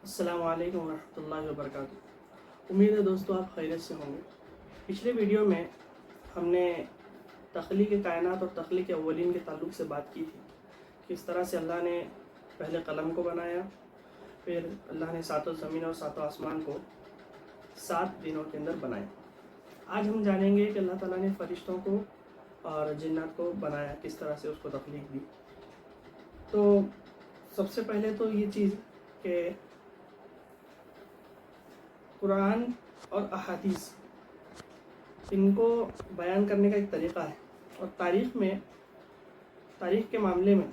السلام علیکم ورحمۃ اللہ وبرکاتہ۔ امید ہے دوستو آپ خیریت سے ہوں گے۔ پچھلے ویڈیو میں ہم نے تخلیق کائنات اور تخلیق اولین کے تعلق سے بات کی تھی، کس طرح سے اللہ نے پہلے قلم کو بنایا، پھر اللہ نے ساتوں زمین اور ساتوں آسمان کو 7 دنوں کے اندر بنایا۔ آج ہم جانیں گے کہ اللہ تعالیٰ نے فرشتوں کو اور جنات کو بنایا، کس طرح سے اس کو تخلیق دی۔ تو سب سے پہلے تو یہ چیز کہ قرآن اور احادیث ان کو بیان کرنے کا ایک طریقہ ہے، اور تاریخ کے معاملے میں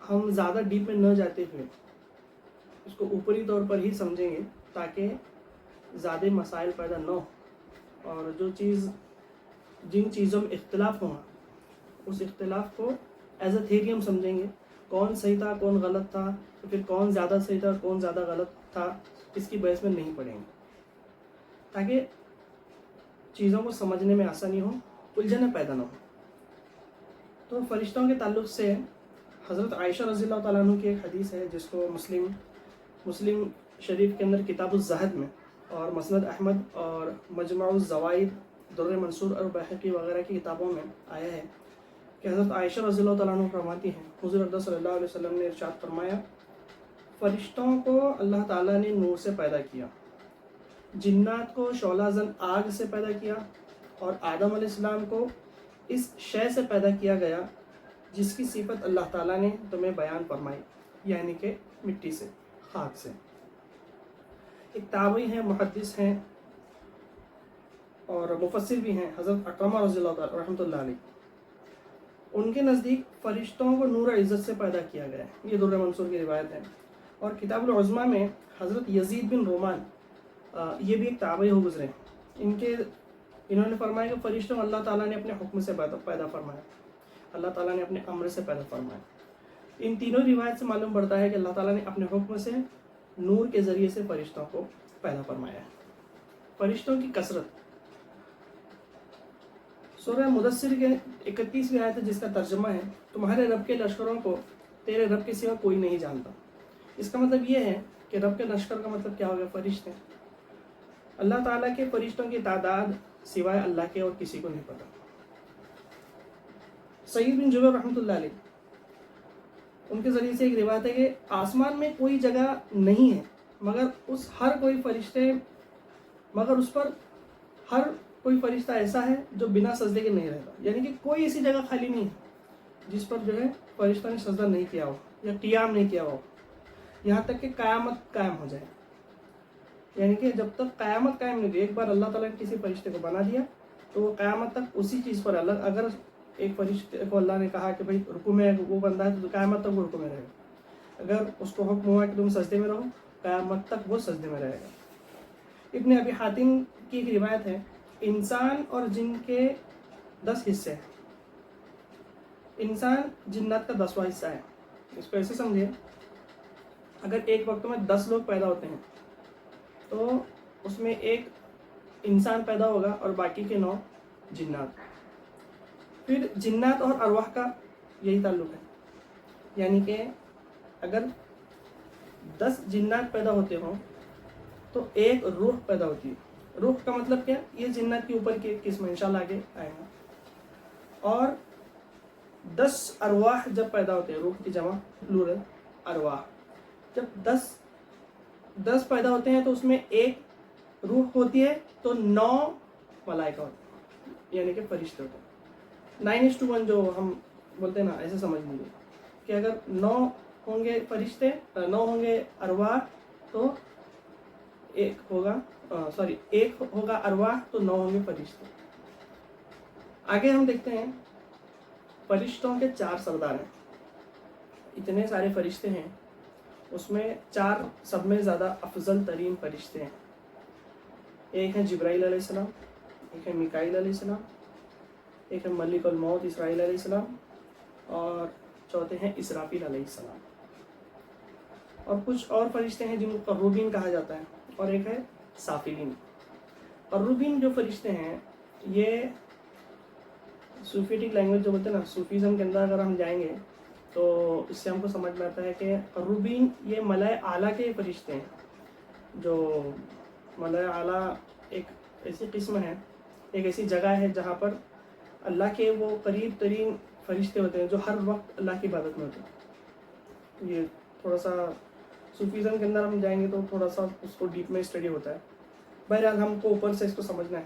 ہم زیادہ ڈیپ میں نہ جاتے ہوئے اس کو اوپری طور پر ہی سمجھیں گے تاکہ زیادہ مسائل پیدا نہ ہو، اور جن چیزوں میں اختلاف ہوگا اس اختلاف کو ایز اے تھیوری ہم سمجھیں گے، کون صحیح تھا کون غلط تھا، پھر کون زیادہ صحیح تھا کون زیادہ غلط تھا، اس کی بحث میں نہیں پڑیں گے تاکہ چیزوں کو سمجھنے میں آسانی ہو، الجھنیں پیدا نہ ہو۔ تو فرشتوں کے تعلق سے حضرت عائشہ رضی اللہ تعالیٰ عنہ کی ایک حدیث ہے جس کو مسلم شریف کے اندر کتاب الزہد میں اور مسند احمد اور مجمع الزوائد در منصور اور بحقی وغیرہ کی کتابوں میں آیا ہے کہ حضرت عائشہ رضی اللہ تعالیٰ عنہ فرماتی ہیں، حضور اقدس صلی اللہ علیہ وسلم نے ارشاد فرمایا، فرشتوں کو اللہ تعالیٰ نے نور سے پیدا کیا، جنات کو شعلہ زن آگ سے پیدا کیا، اور آدم علیہ السلام کو اس شے سے پیدا کیا گیا جس کی صفت اللہ تعالیٰ نے تمہیں بیان فرمائی، یعنی کہ مٹی سے، خاک سے۔ ایک تابعی ہیں، محدث ہیں اور مفسر بھی ہیں، حضرت اکرمہ رضی اللہ تعالیٰ رحمۃ اللہ علیہ، ان کے نزدیک فرشتوں کو نور عزت سے پیدا کیا گیا ہے، یہ در منصور کی روایت ہے۔ اور کتاب العظمیٰ میں حضرت یزید بن رومان، یہ بھی ایک تابعی ہو گزرے، انہوں نے فرمایا کہ فرشتوں اللہ تعالیٰ نے اپنے حکم سے پیدا فرمایا، اللہ تعالیٰ نے اپنے امر سے پیدا فرمایا۔ ان تینوں روایت سے معلوم پڑتا ہے کہ اللہ تعالیٰ نے اپنے حکم سے نور کے ذریعے سے فرشتوں کو پیدا فرمایا ہے۔ فرشتوں کی کثرت، سورہ مدثر کے 31ویں آیت ہے جس کا ترجمہ ہے، تمہارے رب کے لشکروں کو تیرے رب کے سوا کوئی نہیں جانتا۔ اس کا مطلب یہ ہے کہ رب کے لشکر کا مطلب کیا ہوگا؟ فرشتے۔ اللہ تعالیٰ کے فرشتوں کی تعداد سوائے اللہ کے اور کسی کو نہیں پتا۔ سعید بن جبیر رحمۃ اللہ علیہ، ان کے ذریعے سے ایک روایت ہے کہ آسمان میں کوئی جگہ نہیں ہے مگر اس پر ہر کوئی فرشتہ ایسا ہے جو بنا سجدے کے نہیں رہتا، یعنی کہ کوئی ایسی جگہ خالی نہیں ہے جس پر جو ہے فرشتوں نے سجدہ نہیں کیا ہو یا قیام نہیں کیا ہو، یہاں تک کہ قیامت قائم ہو جائے۔ یعنی کہ جب تک قیامت قائم نہیں ہوئی، ایک بار اللہ تعالیٰ نے کسی فرشتے کو بنا دیا تو وہ قیامت تک اسی چیز پر اگر ایک فرشتے کو اللہ نے کہا کہ بھائی رکوع میں وہ بندہ ہے تو قیامت تک وہ رکوع میں رہے گا، اگر اس کو حکم ہوا کہ تم سجدے میں رہو قیامت تک وہ سجدے میں رہے گا۔ ابن ابی حاتم کی ایک روایت ہے، انسان اور جن کے 10 حصے ہیں، انسان جنات کا 10واں حصہ ہے۔ اس کو ایسے سمجھے، اگر ایک وقت میں 10 لوگ پیدا ہوتے ہیں تو اس میں ایک انسان پیدا ہوگا اور باقی کے 9 جنات۔ پھر جنات اور ارواح کا یہی تعلق ہے، یعنی کہ اگر 10 جنات پیدا ہوتے ہوں تو ایک روح پیدا ہوتی ہے۔ روح کا مطلب کیا؟ یہ جنات کے اوپر کی ایک قسم، انشاءاللہ آگے آئے گا۔ اور 10 ارواح جب پیدا ہوتے ہیں، روح کی جمع پلورل ارواح، جب 10 پیدا ہوتے ہیں تو اس میں ایک روح ہوتی ہے تو 9 ملائکہ ہوتے ہیں، یعنی کہ فرشتے ہوتے ہیں۔ 9:1 جو ہم بولتے ہیں نا، ایسے سمجھ لیجیے کہ اگر 9 ہوں گے فرشتے، 9 ہوں گے ارواح تو ایک ہوگا ارواح تو 9 ہوں گے فرشتے۔ آگے ہم دیکھتے ہیں فرشتوں کے 4 سردار ہیں۔ اتنے سارے فرشتے ہیں، اس میں 4 سب میں زیادہ افضل ترین فرشتے ہیں۔ ایک ہے جبرائیل علیہ السلام، ایک ہے میکائیل علیہ السلام، ایک ہے ملک الموت اسرائیل علیہ السلام، اور چوتھے ہیں اسرافیل علیہ السلام۔ اور کچھ اور فرشتے ہیں جن کو قروبین کہا جاتا ہے، اور ایک ہے سافلین۔ قروبین جو فرشتے ہیں یہ صوفیٹک لینگویج جو بولتے ہیں نا، صوفیزم کے اندر اگر ہم جائیں گے تو اس سے ہم کو سمجھ میں آتا ہے کہ قربین یہ ملائے اعلیٰ کے فرشتے ہیں. جو ملائے اعلیٰ ایک ایسی قسم ہے، ایک ایسی جگہ ہے جہاں پر اللہ کے وہ قریب ترین فرشتے ہوتے ہیں جو ہر وقت اللہ کی عبادت میں ہوتے ہیں. یہ تھوڑا سا صوفیزم کے اندر ہم جائیں گے تو تھوڑا سا اس کو ڈیپ میں اسٹڈی ہوتا ہے. بہرحال ہم کو اوپر سے اس کو سمجھنا ہے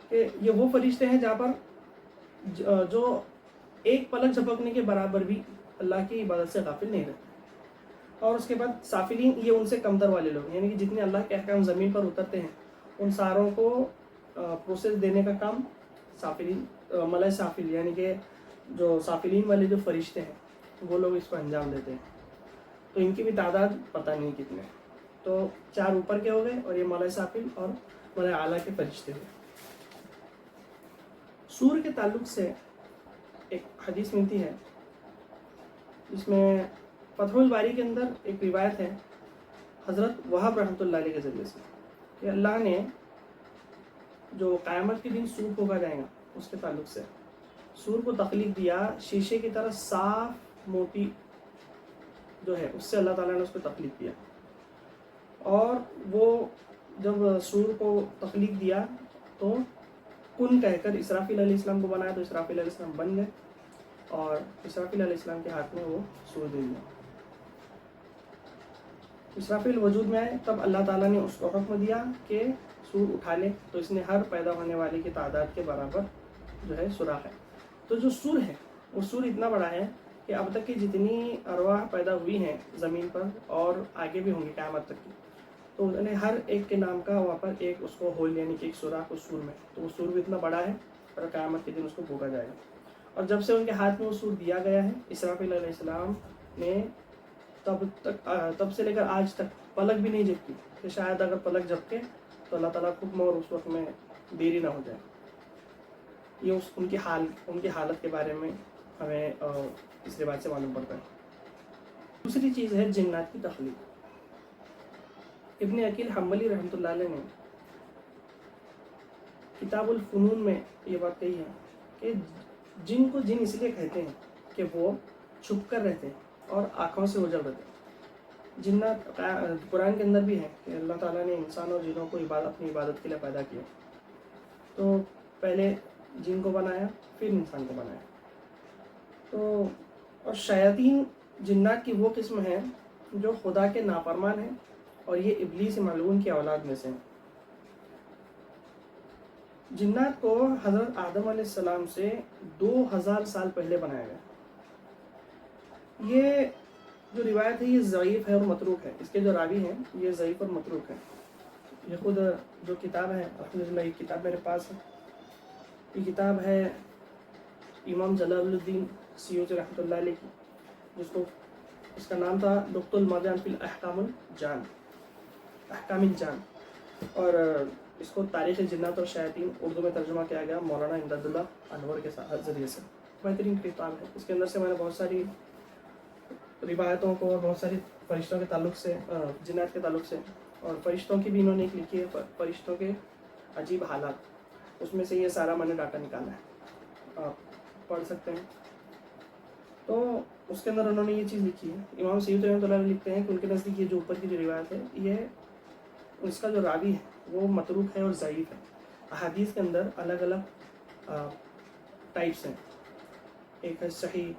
کہ یہ وہ فرشتے ہیں جہاں پر جو ایک پلک جھپکنے کے برابر بھی اللہ کی عبادت سے غافل نہیں رہتے. اور اس کے بعد سافلین یہ ان سے کمتر والے لوگ، یعنی کہ جتنے اللہ کے احکام زمین پر اترتے ہیں ان ساروں کو پروسیس دینے کا کام سافلین ملائے سافل یعنی کہ جو سافلین والے جو فرشتے ہیں وہ لوگ اس کو انجام دیتے ہیں. تو ان کی بھی تعداد پتہ نہیں کتنے. تو 4 اوپر کے ہو گئے اور یہ ملائے سافل اور ملائے اعلیٰ کے فرشتے ہوئے. سور کے تعلق سے ایک حدیث ملتی ہے جس میں فتح الباری کے اندر ایک روایت ہے حضرت وہاب رحمۃ اللہ علیہ کے ذریعے سے کہ اللہ نے جو قیامت کے دن سور کو جائے گا اس کے تعلق سے سور کو تخلیق دیا شیشے کی طرح صاف موٹی جو ہے اس سے اللہ تعالیٰ نے اس کو تخلیق دیا. اور وہ جب سور کو تخلیق دیا تو کن کہہ کر اسرافیل علیہ السلام کو بنایا تو اسرافیل علیہ السلام بن گئے اور اسرافیل علیہ السلام کے ہاتھ میں وہ سور دے دیا. اسرافیل وجود میں آئے تب اللہ تعالیٰ نے اس کو حکم دیا کہ سور اٹھا لے تو اس نے ہر پیدا ہونے والے کی تعداد کے برابر جو ہے سوراخ ہے. تو جو سور ہے وہ سور اتنا بڑا ہے کہ اب تک کی جتنی ارواح پیدا ہوئی ہیں زمین پر اور آگے بھی ہوں گی قیامت تک کی تو انہوں نے ہر ایک کے نام کا وہاں پر ایک اس کو ہول یعنی کہ ایک سوراخ اس سور میں. تو وہ سور بھی اتنا بڑا ہے اور قیامت کے دن اس کو بھوکا جائے گا. اور جب سے ان کے ہاتھ میں وہ سور دیا گیا ہے اسرافیل علیہ السلام نے تب سے لے کر آج تک پلک بھی نہیں جھپکی کہ شاید اگر پلک جھپکے تو اللہ تعالیٰ حکم اور اس وقت میں دیری نہ ہو جائے. یہ ان کی حالت کے بارے میں ہمیں اس روایت سے معلوم پڑتا ہے. دوسری چیز ہے جنات کی تخلیق. ابن عقیل حنبلی رحمۃ اللہ علیہ نے کتاب الفنون میں یہ بات کہی ہے کہ جن کو جن اس لیے کہتے ہیں کہ وہ چھپ کر رہتے ہیں اور آنکھوں سے اوجھل رہتے ہیں. جنات قرآن کے اندر بھی ہے کہ اللہ تعالیٰ نے انسان اور جنوں کو اپنی عبادت کے لیے پیدا کیا. تو پہلے جن کو بنایا پھر انسان کو بنایا. تو اور شیاطین جنات کی وہ قسم ہے جو خدا کے نافرمان ہیں اور یہ ابلیس ملعون کی اولاد میں سے ہیں. جنات کو حضرت آدم علیہ السلام سے 2000 سال پہلے بنایا گیا. یہ جو روایت ہے یہ ضعیف ہے اور متروک ہے. اس کے جو راوی ہیں یہ ضعیف اور متروک ہے. یہ خود جو کتاب ہے الحمدللہ یہ کتاب میرے پاس ہے. یہ کتاب ہے امام جلال الدین سیوطی رحمۃ اللہ علیہ کی جس کو اس کا نام تھا لقط المرجان فی احکام الجان اور اس کو تاریخ جنات اور شیاطین اردو میں ترجمہ کیا گیا مولانا امداد اللہ انور کے ذریعے سے. بہترین کتاب ہے. اس کے اندر سے میں نے بہت ساری روایتوں کو اور بہت ساری فرشتوں کے تعلق سے جنات کے تعلق سے اور فرشتوں کی بھی انہوں نے ایک لکھی ہے فرشتوں کے عجیب حالات اس میں سے یہ سارا میں نے ڈاٹا نکالا ہے آپ پڑھ سکتے ہیں. تو اس کے اندر انہوں نے یہ چیز لکھی ہے. امام سیوطی رحمۃ اللہ علیہ لکھتے ہیں کہ ان کے نزدیک یہ جو اوپر کی جو روایت ہے یہ اس کا جو راوی ہے وہ متروک ہے اور ضعیف ہے. احادیث کے اندر الگ الگ ٹائپس ہیں. ایک ہے صحیح,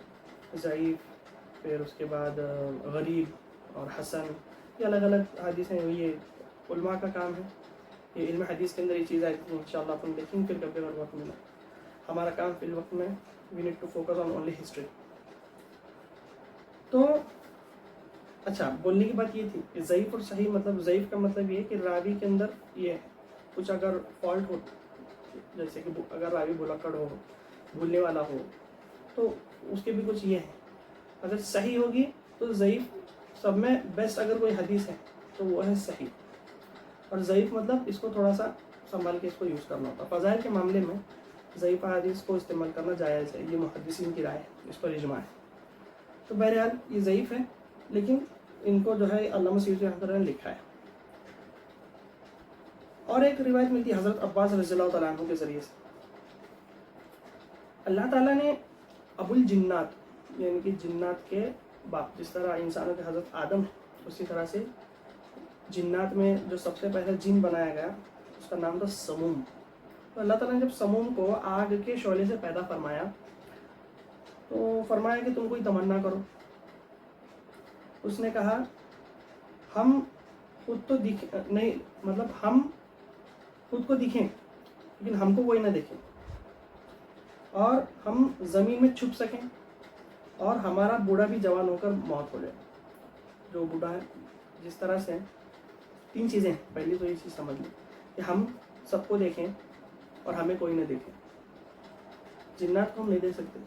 ضعیف, پھر اس کے بعد غریب اور حسن. یہ الگ الگ حدیث ہیں. یہ علماء کا کام ہے. یہ علم حدیث کے اندر یہ چیز آئی تھی. انشاءاللہ اپن دیکھیں پھر کبھی اگر وقت ملا. ہمارا کام فی الوقت میں we need to focus on only history. تو اچھا بولنے کی بات یہ تھی کہ ضعیف اور صحیح مطلب ضعیف کا مطلب یہ ہے کہ راوی کے اندر یہ ہے کچھ اگر فالٹ ہو, جیسے کہ اگر راوی بھلکڑ ہو, بھولنے والا ہو, تو اس کے بھی کچھ یہ ہے. اگر صحیح ہوگی تو ضعیف سب میں بیسٹ اگر کوئی حدیث ہے تو وہ ہے صحیح. اور ضعیف مطلب اس کو تھوڑا سا سنبھال کے اس کو یوز کرنا ہوتا. فضائل کے معاملے میں ضعیف حدیث کو استعمال کرنا جائز ہے. یہ محدثین کی رائے ہے, اس پر اجماع ہے. تو بہرحال یہ ضعیف ہے لیکن ان کو جو ہے علامہ سیوطی رحمۃ اللہ نے لکھا ہے. اور ایک روایت ملتی ہے حضرت عباس رضی اللہ تعالیٰ عنہ کے ذریعے سے. اللہ تعالیٰ نے ابو الجنات یعنی کہ جنات کے باپ. جس طرح انسانوں کے حضرت آدم ہے اسی طرح سے جنات میں جو سب سے پہلے جن بنایا گیا اس کا نام تھا سموم. تو اللہ تعالیٰ نے جب سموم کو آگ کے شعلے سے پیدا فرمایا تو فرمایا کہ تم کوئی تمنا کرو. اس نے کہا ہم خود تو نہیں، مطلب ہم خود کو دکھیں لیکن ہم کو کوئی نہ دیکھے، اور ہم زمین میں چھپ سکیں، اور ہمارا بوڑھا بھی جوان ہو کر موت ہو جائے. جو بوڑھا ہے جس طرح سے 3 چیزیں ہیں. پہلی تو یہ چیز سمجھ لیں کہ ہم سب کو دیکھیں اور ہمیں کوئی نہ دیکھے. جنات کو ہم نہیں دیکھ سکتے.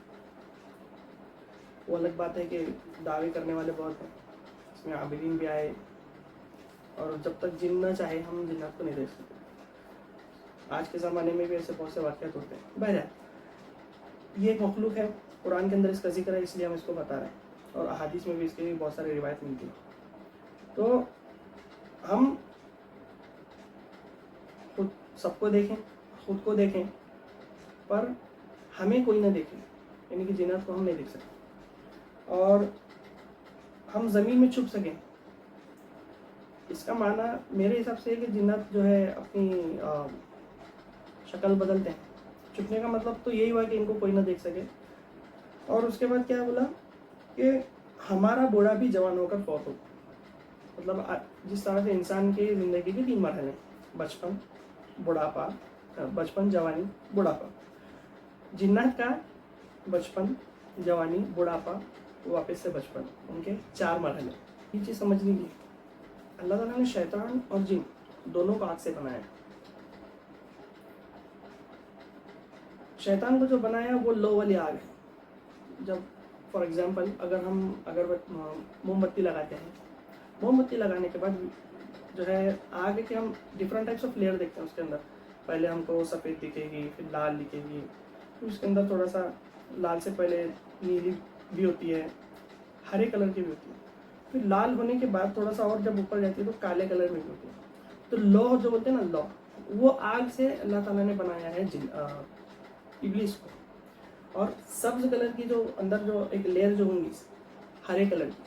وہ الگ بات ہے کہ دعوے کرنے والے بہت ہیں، اس میں عابدین بھی آئے، اور جب تک جن نہ چاہے ہم جنات کو نہیں دیکھ سکتے. آج کے زمانے میں بھی ایسے بہت سے واقعات ہوتے ہیں. بہرحال یہ ایک مخلوق ہے، قرآن کے اندر اس کا ذکر ہے، اس لیے ہم اس کو بتا رہے ہیں، اور احادیث میں بھی اس کی بہت ساری روایت ملتی ہیں. تو ہم خود سب کو دیکھیں، خود کو دیکھیں، پر ہمیں کوئی نہ دیکھے، یعنی کہ جنات کو ہم نہیں دیکھ سکتے، اور ہم زمین میں چھپ سکیں. اس کا معنی میرے حساب سے ہے کہ جنات جو ہے اپنی شکل بدلتے ہیں. چھپنے کا مطلب تو یہی ہوا کہ ان کو کوئی نہ دیکھ سکے. اور اس کے بعد کیا بولا کہ ہمارا بوڑھا بھی جوان ہو کر فوت ہو. مطلب جس طرح سے انسان کی زندگی کے 3 مرحلے، بچپن، بڑھاپا، بچپن، جوانی، بڑھاپا. جنات کا بچپن، جوانی، بڑھاپا، واپس سے بچپن، ان کے 4 مرحلے. یہ چیز سمجھ لیجیے، اللہ تعالیٰ نے شیطان اور جن دونوں کو آگ سے بنایا. شیطان کو جو بنایا وہ لو والی آگ ہے. جب فار ایگزامپل اگر موم بتی لگاتے ہیں، موم بتی لگانے کے بعد جو ہے آگ کے ہم ڈفرنٹ ٹائپس آف لیئر دیکھتے ہیں. اس کے اندر پہلے ہم کو سفید دکھے گی، پھر لال دکھے گی، پھر اس کے اندر تھوڑا سا لال سے پہلے نیلی بھی ہوتی ہے، ہرے کلر کی بھی ہوتی ہے، پھر لال ہونے کے بعد تھوڑا سا اور جب اوپر جاتی ہے تو کالے کلر میں بھی ہوتی ہے. تو لو جو بولتے ہیں نا، لو، وہ آگ سے اللہ تعالیٰ نے بنایا ہے ابلیس کو. اور سبز کلر کی جو اندر جو ایک لیئر جو ہوں گی ہرے کلر کی،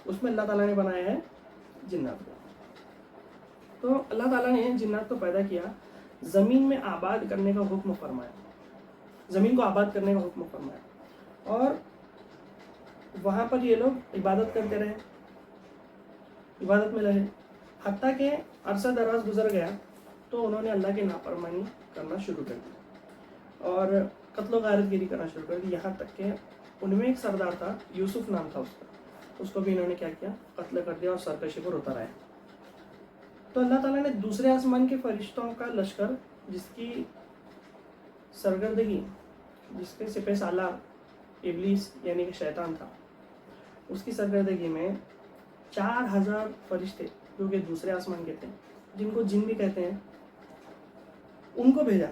اس میں اللہ تعالیٰ نے بنایا ہے جنات کو. تو اللہ تعالیٰ نے جنات کو پیدا کیا، زمین میں آباد کرنے کا حکم فرمایا، زمین کو آباد کرنے کا حکم فرمایا، اور وہاں پر یہ لوگ عبادت کرتے رہے، عبادت میں رہے، حتیٰ کہ عرصہ دراز گزر گیا تو انہوں نے اللہ کی نافرمانی کرنا شروع کر دی اور قتل و غارت گیری کرنا شروع کر دی. یہاں تک کہ ان میں ایک سردار تھا، یوسف نام تھا اس کا، اس کو بھی انہوں نے کیا کیا، قتل کر دیا اور سرکشی پر اترایا. تو اللہ تعالیٰ نے دوسرے آسمان کے فرشتوں کا لشکر، جس کی سرگردگی، جس کے سپہ سالار ابلیس یعنی کہ شیطان تھا، اس کی سرگردگی میں 4000 فرشتے جو کہ دوسرے آسمان کے تھے، جن کو جن بھی کہتے ہیں، ان کو بھیجا.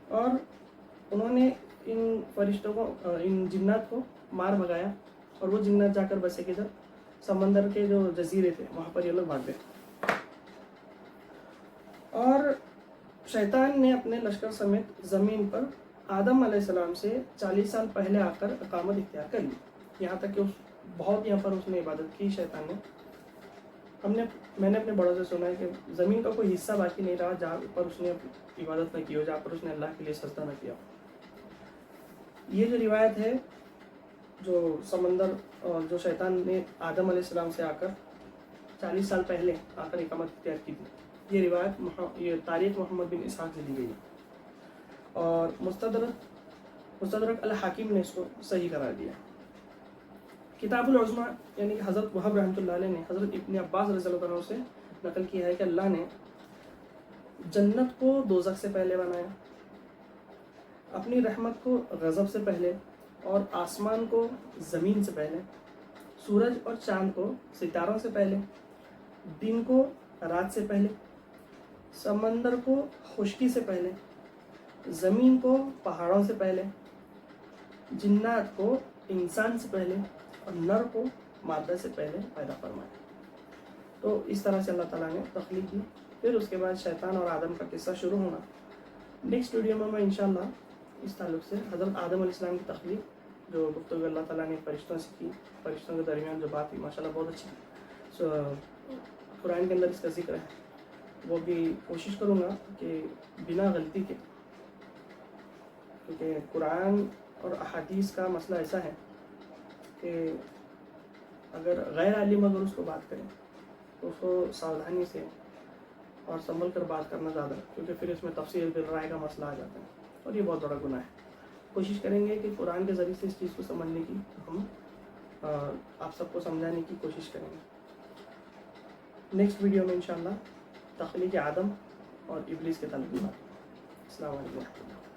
اور انہوں نے ان فرشتوں کو، ان جنات کو مار بھگایا، اور وہ جنات جا کر بسے کدھر، سمندر کے جو جزیرے تھے وہاں پر یہ لوگ بھاگ گئے. اور شیطان نے اپنے لشکر سمیت زمین پر آدم علیہ السلام سے 40 سال پہلے آ کر اقامت اختیار کر لی. یہاں تک کہ بہت یہاں پر اس نے عبادت کی شیطان نے. میں نے اپنے بڑوں سے سنا ہے کہ زمین کا کوئی حصہ باقی نہیں رہا جہاں پر اس نے عبادت نہ کی ہو، جہاں پر اس نے اللہ کے لیے سجدہ نہ کیا. یہ جو روایت ہے، جو سمندر اور جو شیطان نے آدم علیہ السلام سے آ کر 40 سال پہلے آ کر اقامت اختیار کی تھی، یہ روایت یہ تاریخ محمد بن اسحاق سے لی گئی ہے، اور مستدرک الحاکم نے اس کو صحیح قرار دیا. کتاب العظمیٰ یعنی کہ حضرت وہب رحمۃ اللہ علیہ نے حضرت ابن عباس رضی اللہ عنہ سے نقل کیا ہے کہ اللہ نے جنت کو دوزخ سے پہلے بنایا، اپنی رحمت کو غضب سے پہلے، اور آسمان کو زمین سے پہلے، سورج اور چاند کو ستاروں سے پہلے، دن کو رات سے پہلے، سمندر کو خشکی سے پہلے، زمین کو پہاڑوں سے پہلے، جنات کو انسان سے پہلے، اور نر کو مادہ سے پہلے پیدا فرمایا. تو اس طرح سے اللہ تعالیٰ نے تخلیق کی. پھر اس کے بعد شیطان اور آدم کا قصہ شروع ہونا. نیکسٹ ویڈیو میں انشاءاللہ اس تعلق سے حضرت آدم علیہ السلام کی تخلیق جو گفتگو اللہ تعالیٰ نے فرشتوں سے کی، فرشتوں کے درمیان جو بات ہوئی ماشاء اللہ بہت اچھی قرآن کے اندر اس کا ذکر ہے، وہ بھی کوشش کروں گا کہ بنا غلطی کے، کیونکہ قرآن اور احادیث کا مسئلہ ایسا ہے کہ اگر غیر عالم اگر اس کو بات کریں تو اس کو ساودھانی سے اور سنبھل کر بات کرنا زیادہ، کیونکہ پھر اس میں تفسیر بالرائے کا مسئلہ آ جاتا ہے اور یہ بہت بڑا گناہ ہے۔ کوشش کریں گے کہ قرآن کے ذریعے سے اس چیز کو سمجھنے کی ہم آپ سب کو سمجھانے کی کوشش کریں گے۔ نیکسٹ ویڈیو میں انشاءاللہ تخلیق آدم اور ابلیس کے تعلق میں بات۔ السلام علیکم۔